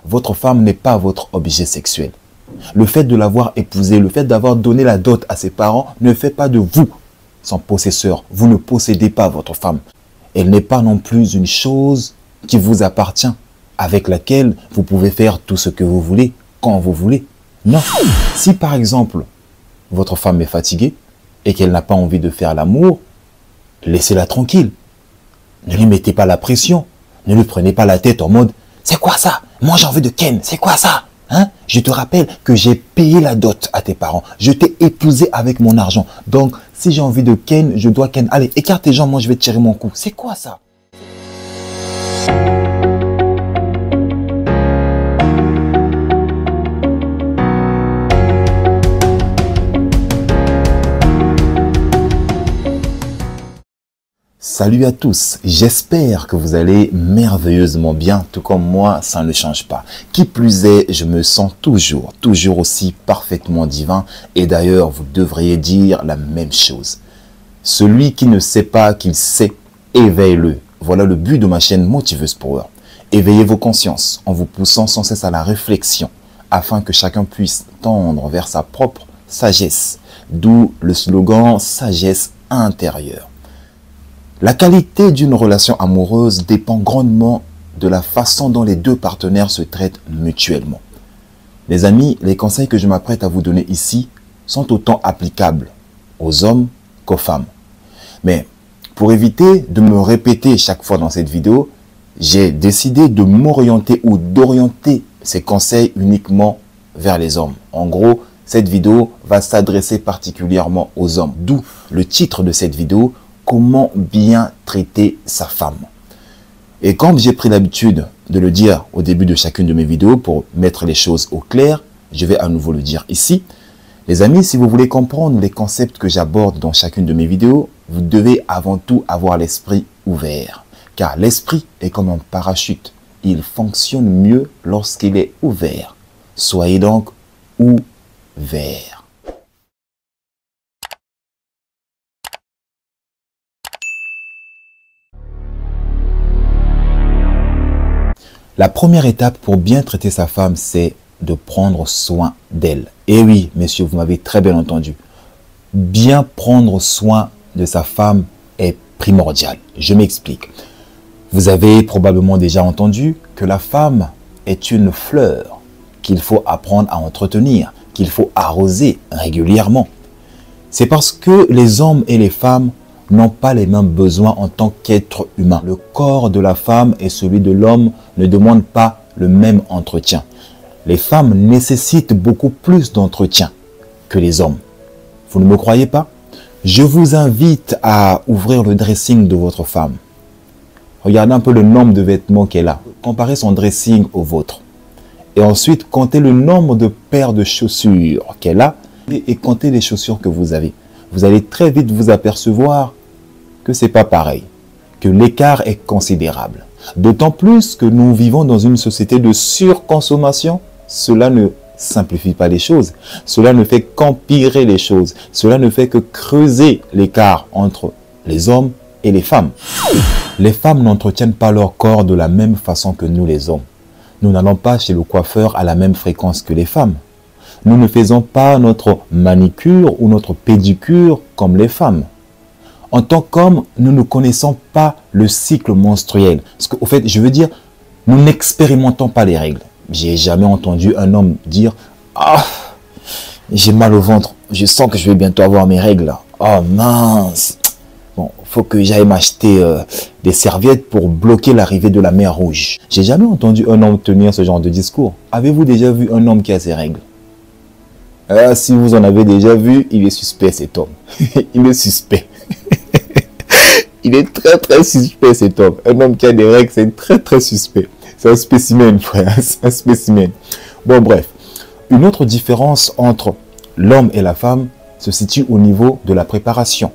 votre femme n'est pas votre objet sexuel. Le fait de l'avoir épousée, le fait d'avoir donné la dot à ses parents ne fait pas de vous son possesseur. Vous ne possédez pas votre femme. Elle n'est pas non plus une chose qui vous appartient, avec laquelle vous pouvez faire tout ce que vous voulez, quand vous voulez. Non. Si par exemple, votre femme est fatiguée et qu'elle n'a pas envie de faire l'amour, laissez-la tranquille. Ne lui mettez pas la pression. Ne lui prenez pas la tête en mode « C'est quoi ça? Moi j'ai envie de ken. C'est quoi ça? Hein? Je te rappelle que j'ai payé la dot à tes parents. Je t'ai épousé avec mon argent. Donc, si j'ai envie de ken, je dois ken. Allez, écarte tes jambes, moi je vais tirer mon coup. » C'est quoi ça? Salut à tous, j'espère que vous allez merveilleusement bien, tout comme moi, ça ne change pas. Qui plus est, je me sens toujours aussi parfaitement divin et d'ailleurs, vous devriez dire la même chose. Celui qui ne sait pas qu'il sait, éveille-le. Voilà le but de ma chaîne Motiveuse Power. Éveillez vos consciences en vous poussant sans cesse à la réflexion afin que chacun puisse tendre vers sa propre sagesse, d'où le slogan « Sagesse intérieure ». La qualité d'une relation amoureuse dépend grandement de la façon dont les deux partenaires se traitent mutuellement. Les amis, les conseils que je m'apprête à vous donner ici sont autant applicables aux hommes qu'aux femmes. Mais pour éviter de me répéter chaque fois dans cette vidéo, j'ai décidé de m'orienter ou d'orienter ces conseils uniquement vers les hommes. En gros, cette vidéo va s'adresser particulièrement aux hommes, d'où le titre de cette vidéo, comment bien traiter sa femme. Et comme j'ai pris l'habitude de le dire au début de chacune de mes vidéos pour mettre les choses au clair, je vais à nouveau le dire ici. Les amis, si vous voulez comprendre les concepts que j'aborde dans chacune de mes vidéos, vous devez avant tout avoir l'esprit ouvert. Car l'esprit est comme un parachute. Il fonctionne mieux lorsqu'il est ouvert. Soyez donc ouverts. La première étape pour bien traiter sa femme, c'est de prendre soin d'elle. Et oui, messieurs, vous m'avez très bien entendu. Bien prendre soin de sa femme est primordial. Je m'explique. Vous avez probablement déjà entendu que la femme est une fleur qu'il faut apprendre à entretenir, qu'il faut arroser régulièrement. C'est parce que les hommes et les femmes n'ont pas les mêmes besoins en tant qu'être humain. Le corps de la femme et celui de l'homme ne demandent pas le même entretien. Les femmes nécessitent beaucoup plus d'entretien que les hommes. Vous ne me croyez pas? Je vous invite à ouvrir le dressing de votre femme. Regardez un peu le nombre de vêtements qu'elle a. Comparez son dressing au vôtre. Et ensuite, comptez le nombre de paires de chaussures qu'elle a et comptez les chaussures que vous avez. Vous allez très vite vous apercevoir que c'est pas pareil, que l'écart est considérable. D'autant plus que nous vivons dans une société de surconsommation. Cela ne simplifie pas les choses. Cela ne fait qu'empirer les choses. Cela ne fait que creuser l'écart entre les hommes et les femmes. Les femmes n'entretiennent pas leur corps de la même façon que nous les hommes. Nous n'allons pas chez le coiffeur à la même fréquence que les femmes. Nous ne faisons pas notre manicure ou notre pédicure comme les femmes. En tant qu'hommes, nous ne connaissons pas le cycle menstruel. Parce qu'au fait, je veux dire, nous n'expérimentons pas les règles. J'ai jamais entendu un homme dire « Ah, j'ai mal au ventre, je sens que je vais bientôt avoir mes règles. Oh mince, bon, faut que j'aille m'acheter des serviettes pour bloquer l'arrivée de la mer Rouge. » J'ai jamais entendu un homme tenir ce genre de discours. Avez-vous déjà vu un homme qui a ses règles? Si vous en avez déjà vu, il est suspect cet homme. Il est suspect. Il est très suspect cet homme. Un homme qui a des règles, c'est très suspect. C'est un spécimen, frère. C'est un spécimen. Bon, bref. Une autre différence entre l'homme et la femme se situe au niveau de la préparation.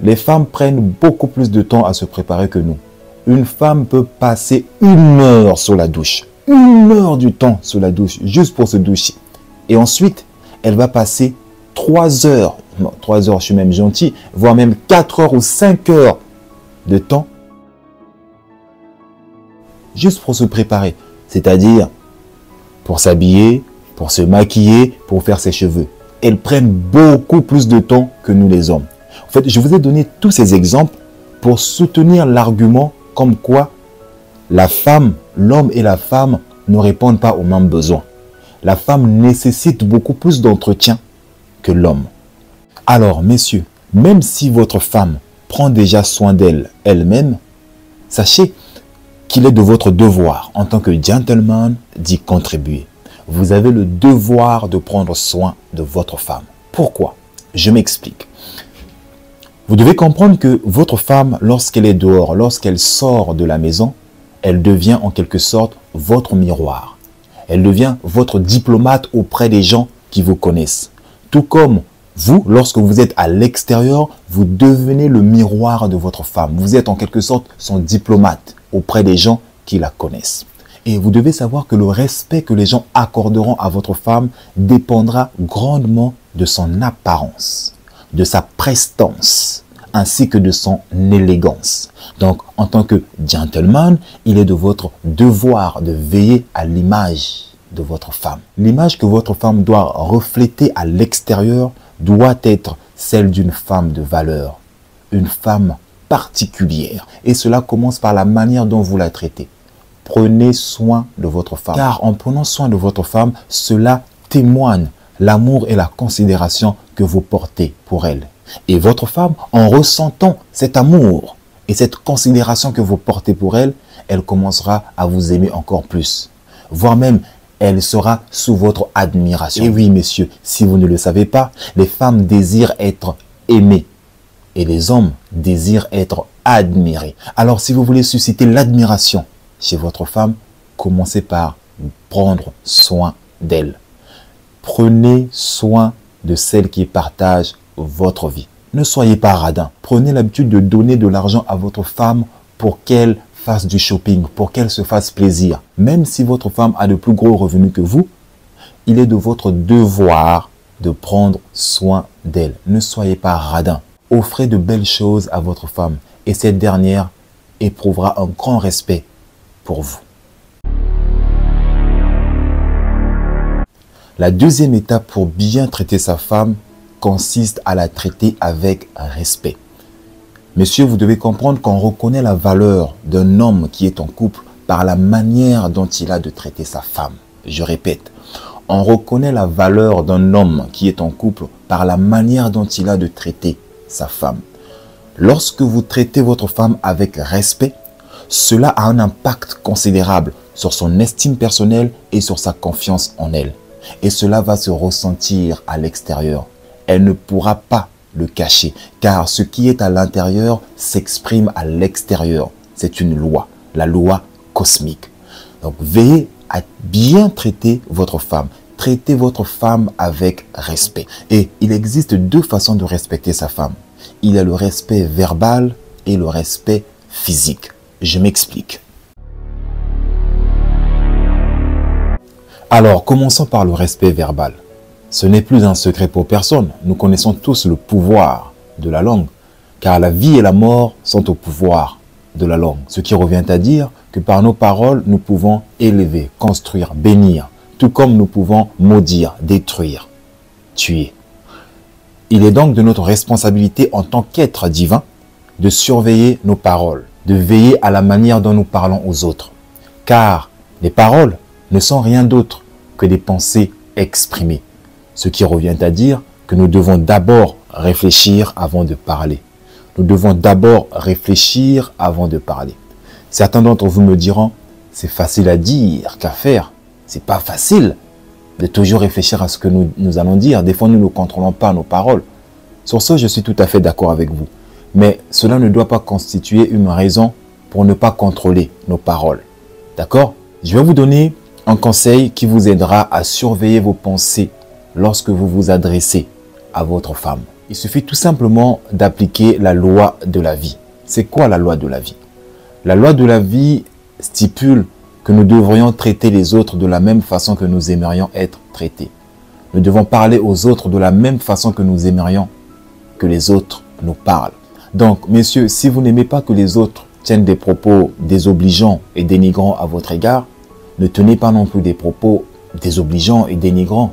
Les femmes prennent beaucoup plus de temps à se préparer que nous. Une femme peut passer 1 heure sous la douche. 1 heure du temps sous la douche, juste pour se doucher. Et ensuite, elle va passer 3 heures, non, 3 heures, je suis même gentil, voire même 4 heures ou 5 heures de temps juste pour se préparer. C'est-à-dire pour s'habiller, pour se maquiller, pour faire ses cheveux. Elles prennent beaucoup plus de temps que nous les hommes. En fait, je vous ai donné tous ces exemples pour soutenir l'argument comme quoi la femme, l'homme et la femme ne répondent pas aux mêmes besoins. La femme nécessite beaucoup plus d'entretien que l'homme. Alors, messieurs, même si votre femme prend déjà soin d'elle elle-même, sachez qu'il est de votre devoir en tant que gentleman d'y contribuer. Vous avez le devoir de prendre soin de votre femme. Pourquoi? Je m'explique. Vous devez comprendre que votre femme, lorsqu'elle est dehors, lorsqu'elle sort de la maison, elle devient en quelque sorte votre miroir. Elle devient votre diplomate auprès des gens qui vous connaissent. Tout comme vous, lorsque vous êtes à l'extérieur, vous devenez le miroir de votre femme. Vous êtes en quelque sorte son diplomate auprès des gens qui la connaissent. Et vous devez savoir que le respect que les gens accorderont à votre femme dépendra grandement de son apparence, de sa prestance, ainsi que de son élégance. Donc, en tant que gentleman, il est de votre devoir de veiller à l'image de votre femme. L'image que votre femme doit refléter à l'extérieur doit être celle d'une femme de valeur, une femme particulière. Et cela commence par la manière dont vous la traitez. Prenez soin de votre femme. Car en prenant soin de votre femme, cela témoigne l'amour et la considération que vous portez pour elle. Et votre femme, en ressentant cet amour et cette considération que vous portez pour elle, elle commencera à vous aimer encore plus. Voire même, elle sera sous votre admiration. Et oui, messieurs, si vous ne le savez pas, les femmes désirent être aimées et les hommes désirent être admirés. Alors, si vous voulez susciter l'admiration chez votre femme, commencez par prendre soin d'elle. Prenez soin de celle qui partage votre vie. Ne soyez pas radin. Prenez l'habitude de donner de l'argent à votre femme pour qu'elle fasse du shopping, pour qu'elle se fasse plaisir. Même si votre femme a de plus gros revenus que vous, il est de votre devoir de prendre soin d'elle. Ne soyez pas radin. Offrez de belles choses à votre femme et cette dernière éprouvera un grand respect pour vous. La deuxième étape pour bien traiter sa femme consiste à la traiter avec respect. Messieurs, vous devez comprendre qu'on reconnaît la valeur d'un homme qui est en couple par la manière dont il a de traiter sa femme. Je répète, on reconnaît la valeur d'un homme qui est en couple par la manière dont il a de traiter sa femme. Lorsque vous traitez votre femme avec respect, cela a un impact considérable sur son estime personnelle et sur sa confiance en elle. Et cela va se ressentir à l'extérieur. Elle ne pourra pas le cacher, car ce qui est à l'intérieur s'exprime à l'extérieur. C'est une loi, la loi cosmique. Donc, veillez à bien traiter votre femme. Traitez votre femme avec respect. Et il existe deux façons de respecter sa femme. Il y a le respect verbal et le respect physique. Je m'explique. Alors, commençons par le respect verbal. Ce n'est plus un secret pour personne. Nous connaissons tous le pouvoir de la langue, car la vie et la mort sont au pouvoir de la langue. Ce qui revient à dire que par nos paroles, nous pouvons élever, construire, bénir, tout comme nous pouvons maudire, détruire, tuer. Il est donc de notre responsabilité en tant qu'être divin de surveiller nos paroles, de veiller à la manière dont nous parlons aux autres. Car les paroles ne sont rien d'autre que des pensées exprimées. Ce qui revient à dire que nous devons d'abord réfléchir avant de parler. Nous devons d'abord réfléchir avant de parler. Certains d'entre vous me diront, c'est facile à dire qu'à faire. C'est pas facile de toujours réfléchir à ce que nous allons dire. Des fois, nous ne contrôlons pas nos paroles. Sur ce, je suis tout à fait d'accord avec vous. Mais cela ne doit pas constituer une raison pour ne pas contrôler nos paroles. D'accord? Je vais vous donner un conseil qui vous aidera à surveiller vos pensées lorsque vous vous adressez à votre femme. Il suffit tout simplement d'appliquer la loi de la vie. C'est quoi la loi de la vie? La loi de la vie stipule que nous devrions traiter les autres de la même façon que nous aimerions être traités. Nous devons parler aux autres de la même façon que nous aimerions que les autres nous parlent. Donc, messieurs, si vous n'aimez pas que les autres tiennent des propos désobligeants et dénigrants à votre égard, ne tenez pas non plus des propos désobligeant et dénigrant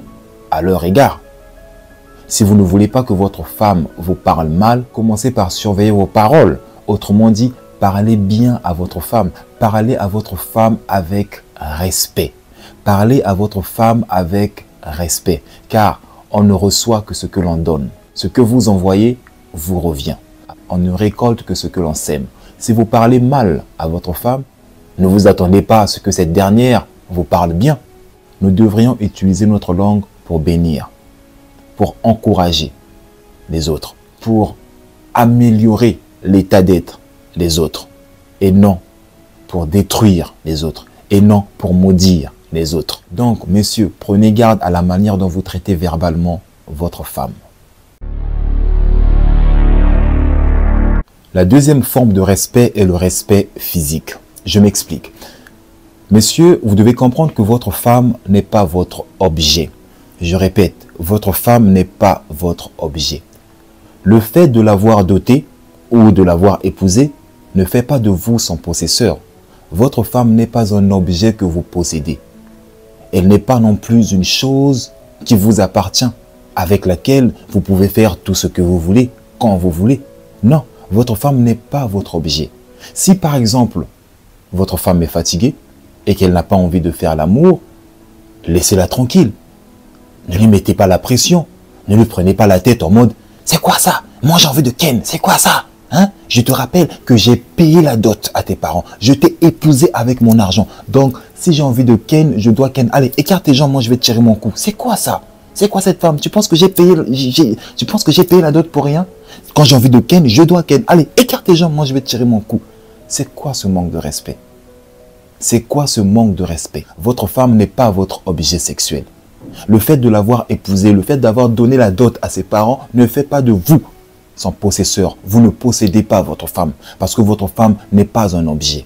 à leur égard. Si vous ne voulez pas que votre femme vous parle mal, commencez par surveiller vos paroles. Autrement dit, parlez bien à votre femme. Parlez à votre femme avec respect. Parlez à votre femme avec respect. Car on ne reçoit que ce que l'on donne. Ce que vous envoyez vous revient. On ne récolte que ce que l'on sème. Si vous parlez mal à votre femme, ne vous attendez pas à ce que cette dernière vous parle bien. Nous devrions utiliser notre langue pour bénir, pour encourager les autres, pour améliorer l'état d'être des autres, et non pour détruire les autres, et non pour maudire les autres. Donc, messieurs, prenez garde à la manière dont vous traitez verbalement votre femme. La deuxième forme de respect est le respect physique. Je m'explique. Messieurs, vous devez comprendre que votre femme n'est pas votre objet. Je répète, votre femme n'est pas votre objet. Le fait de l'avoir dotée ou de l'avoir épousée ne fait pas de vous son possesseur. Votre femme n'est pas un objet que vous possédez. Elle n'est pas non plus une chose qui vous appartient, avec laquelle vous pouvez faire tout ce que vous voulez, quand vous voulez. Non, votre femme n'est pas votre objet. Si par exemple, votre femme est fatiguée et qu'elle n'a pas envie de faire l'amour, laissez-la tranquille. Ne lui mettez pas la pression. Ne lui prenez pas la tête en mode « C'est quoi ça? Moi j'ai envie de ken, c'est quoi ça? Hein? Je te rappelle que j'ai payé la dot à tes parents. Je t'ai épousé avec mon argent. Donc si j'ai envie de ken, je dois ken. Allez, écarte tes jambes, moi je vais te tirer mon cou. C'est quoi ça? C'est quoi cette femme? Tu penses que j'ai payé, la dot pour rien? Quand j'ai envie de ken, je dois ken. Allez, écarte tes jambes, moi je vais te tirer mon cou. » C'est quoi ce manque de respect? C'est quoi ce manque de respect? Votre femme n'est pas votre objet sexuel. Le fait de l'avoir épousée, le fait d'avoir donné la dot à ses parents ne fait pas de vous son possesseur. Vous ne possédez pas votre femme parce que votre femme n'est pas un objet.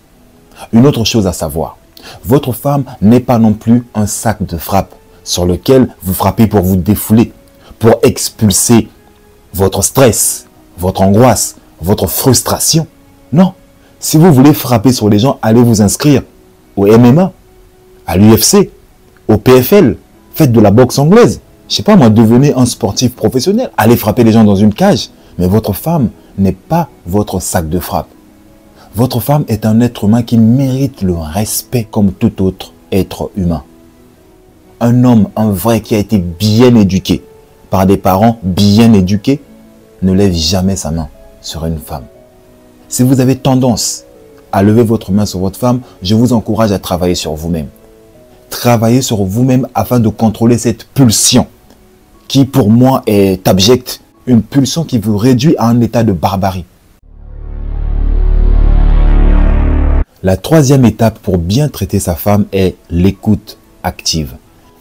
Une autre chose à savoir, votre femme n'est pas non plus un sac de frappe sur lequel vous frappez pour vous défouler, pour expulser votre stress, votre angoisse, votre frustration. Non. Si vous voulez frapper sur les gens, allez vous inscrire au MMA, à l'UFC, au PFL. Faites de la boxe anglaise. Je sais pas moi, devenez un sportif professionnel. Allez frapper les gens dans une cage. Mais votre femme n'est pas votre sac de frappe. Votre femme est un être humain qui mérite le respect comme tout autre être humain. Un homme, un vrai qui a été bien éduqué par des parents bien éduqués, ne lève jamais sa main sur une femme. Si vous avez tendance à lever votre main sur votre femme, je vous encourage à travailler sur vous-même. Travaillez sur vous-même afin de contrôler cette pulsion qui pour moi est abjecte. Une pulsion qui vous réduit à un état de barbarie. La troisième étape pour bien traiter sa femme est l'écoute active.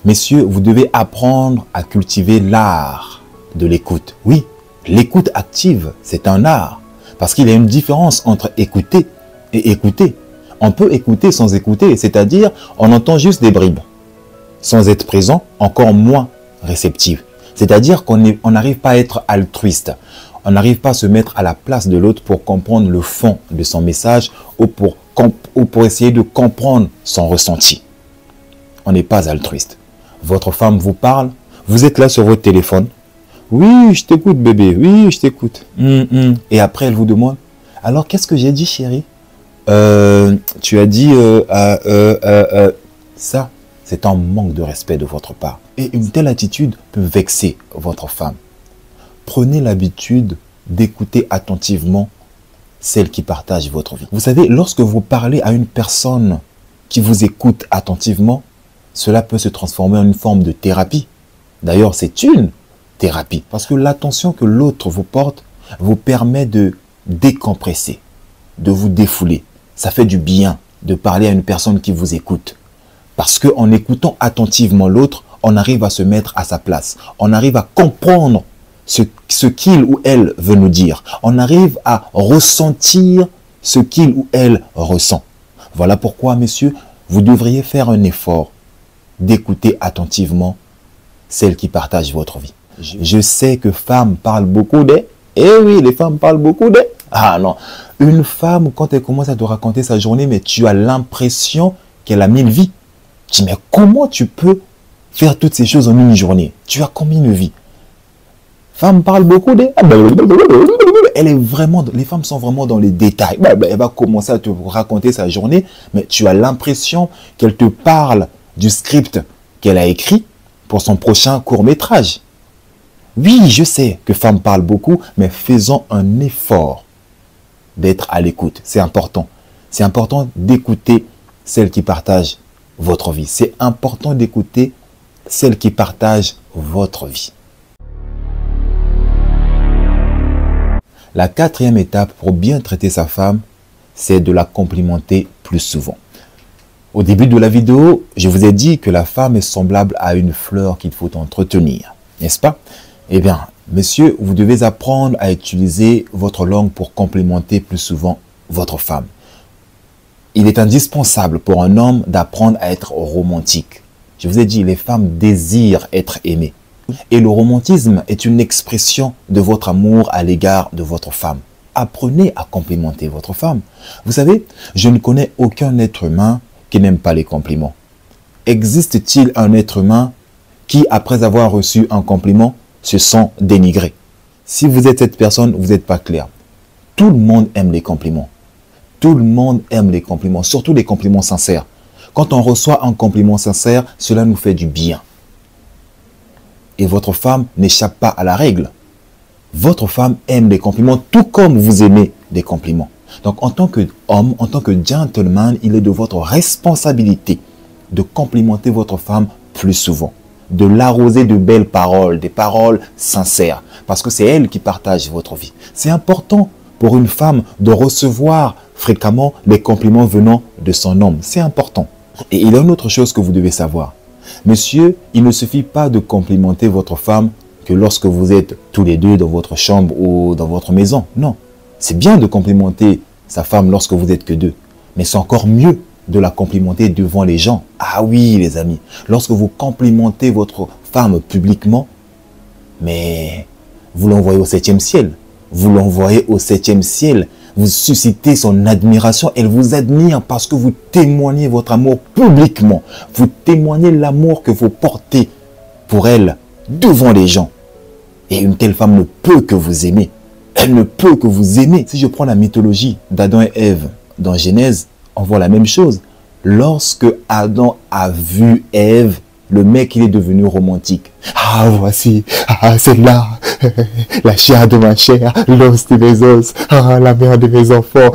Messieurs, vous devez apprendre à cultiver l'art de l'écoute. Oui, l'écoute active, c'est un art. Parce qu'il y a une différence entre écouter et écouter. On peut écouter sans écouter, c'est-à-dire on entend juste des bribes. Sans être présent, encore moins réceptif. C'est-à-dire qu'on n'arrive pas à être altruiste. On n'arrive pas à se mettre à la place de l'autre pour comprendre le fond de son message ou pour essayer de comprendre son ressenti. On n'est pas altruiste. Votre femme vous parle, vous êtes là sur votre téléphone. Oui, je t'écoute bébé, oui, je t'écoute. Et après, elle vous demande, alors qu'est-ce que j'ai dit chérie? Tu as dit ça, c'est un manque de respect de votre part. Et une telle attitude peut vexer votre femme. Prenez l'habitude d'écouter attentivement celle qui partage votre vie. Vous savez, lorsque vous parlez à une personne qui vous écoute attentivement, cela peut se transformer en une forme de thérapie. D'ailleurs, c'est une thérapie. Parce que l'attention que l'autre vous porte vous permet de décompresser, de vous défouler. Ça fait du bien de parler à une personne qui vous écoute. Parce qu'en écoutant attentivement l'autre, on arrive à se mettre à sa place. On arrive à comprendre ce qu'il ou elle veut nous dire. On arrive à ressentir ce qu'il ou elle ressent. Voilà pourquoi, messieurs, vous devriez faire un effort d'écouter attentivement celle qui partage votre vie. Je sais que femmes parlent beaucoup d'elles. Eh oui, les femmes parlent beaucoup d'elles. Ah non, une femme, quand elle commence à te raconter sa journée, mais tu as l'impression qu'elle a 1000 vies. Tu dis, mais comment tu peux faire toutes ces choses en une journée. Tu as combien de vies? Femme parle beaucoup de... Elle est vraiment... Les femmes sont vraiment dans les détails. Elle va commencer à te raconter sa journée, mais tu as l'impression qu'elle te parle du script qu'elle a écrit pour son prochain court-métrage. Oui, je sais que femme parle beaucoup, mais faisons un effort d'être à l'écoute. C'est important. C'est important d'écouter celle qui partage votre vie. C'est important d'écouter celle qui partage votre vie. La quatrième étape pour bien traiter sa femme, c'est de la complimenter plus souvent. Au début de la vidéo, je vous ai dit que la femme est semblable à une fleur qu'il faut entretenir, n'est-ce pas? Eh bien, messieurs, vous devez apprendre à utiliser votre langue pour complimenter plus souvent votre femme. Il est indispensable pour un homme d'apprendre à être romantique. Je vous ai dit, les femmes désirent être aimées. Et le romantisme est une expression de votre amour à l'égard de votre femme. Apprenez à complimenter votre femme. Vous savez, je ne connais aucun être humain qui n'aime pas les compliments. Existe-t-il un être humain qui, après avoir reçu un compliment, se sent dénigré? Si vous êtes cette personne, vous n'êtes pas clair. Tout le monde aime les compliments. Tout le monde aime les compliments, surtout les compliments sincères. Quand on reçoit un compliment sincère, cela nous fait du bien. Et votre femme n'échappe pas à la règle. Votre femme aime les compliments tout comme vous aimez des compliments. Donc en tant qu'homme, en tant que gentleman, il est de votre responsabilité de complimenter votre femme plus souvent. De l'arroser de belles paroles, des paroles sincères. Parce que c'est elle qui partage votre vie. C'est important pour une femme de recevoir fréquemment les compliments venant de son homme. C'est important. Et il y a une autre chose que vous devez savoir. Monsieur, il ne suffit pas de complimenter votre femme que lorsque vous êtes tous les deux dans votre chambre ou dans votre maison. Non, c'est bien de complimenter sa femme lorsque vous êtes que deux. Mais c'est encore mieux de la complimenter devant les gens. Ah oui, les amis, lorsque vous complimentez votre femme publiquement, mais vous l'envoyez au 7e ciel. Vous l'envoyez au 7e ciel. Vous suscitez son admiration. Elle vous admire parce que vous témoignez votre amour publiquement. Vous témoignez l'amour que vous portez pour elle devant les gens. Et une telle femme ne peut que vous aimer. Elle ne peut que vous aimer. Si je prends la mythologie d'Adam et Ève dans Genèse, on voit la même chose. Lorsque Adam a vu Ève, le mec, il est devenu romantique. Ah, voici, c'est là, la chair de ma chair, l'os de mes os, la mère de mes enfants,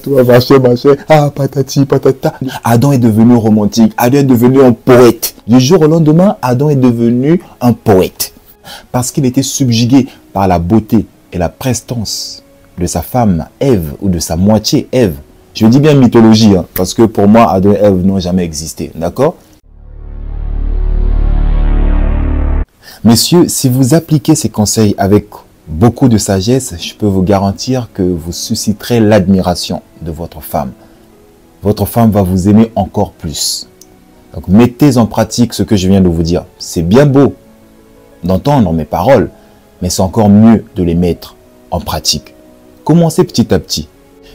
toi, ma chair, patati, patata. Adam est devenu romantique, Adam est devenu un poète. Du jour au lendemain, Adam est devenu un poète. Parce qu'il était subjugué par la beauté et la prestance de sa femme Ève, ou de sa moitié Ève. Je dis bien mythologie, hein, parce que pour moi, Adam et Ève n'ont jamais existé, d'accord? Messieurs, si vous appliquez ces conseils avec beaucoup de sagesse, je peux vous garantir que vous susciterez l'admiration de votre femme. Votre femme va vous aimer encore plus. Donc, mettez en pratique ce que je viens de vous dire. C'est bien beau d'entendre mes paroles, mais c'est encore mieux de les mettre en pratique. Commencez petit à petit,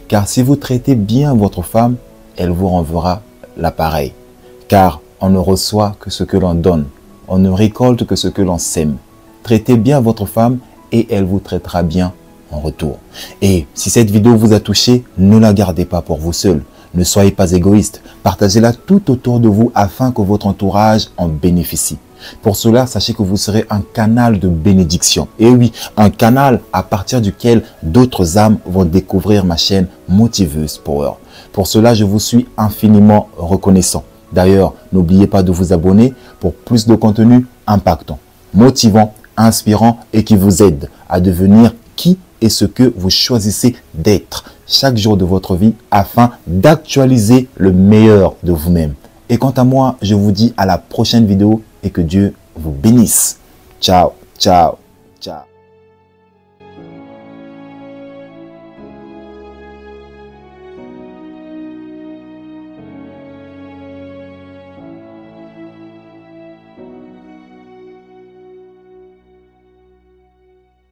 car si vous traitez bien votre femme, elle vous renverra l'appareil. Car on ne reçoit que ce que l'on donne. On ne récolte que ce que l'on sème. Traitez bien votre femme et elle vous traitera bien en retour. Et si cette vidéo vous a touché, ne la gardez pas pour vous seul. Ne soyez pas égoïste. Partagez-la tout autour de vous afin que votre entourage en bénéficie. Pour cela, sachez que vous serez un canal de bénédiction. Et oui, un canal à partir duquel d'autres âmes vont découvrir ma chaîne Motiveuse Power. Pour cela, je vous suis infiniment reconnaissant. D'ailleurs, n'oubliez pas de vous abonner pour plus de contenu impactant, motivant, inspirant et qui vous aide à devenir qui et ce que vous choisissez d'être chaque jour de votre vie afin d'actualiser le meilleur de vous-même. Et quant à moi, je vous dis à la prochaine vidéo et que Dieu vous bénisse. Ciao, ciao.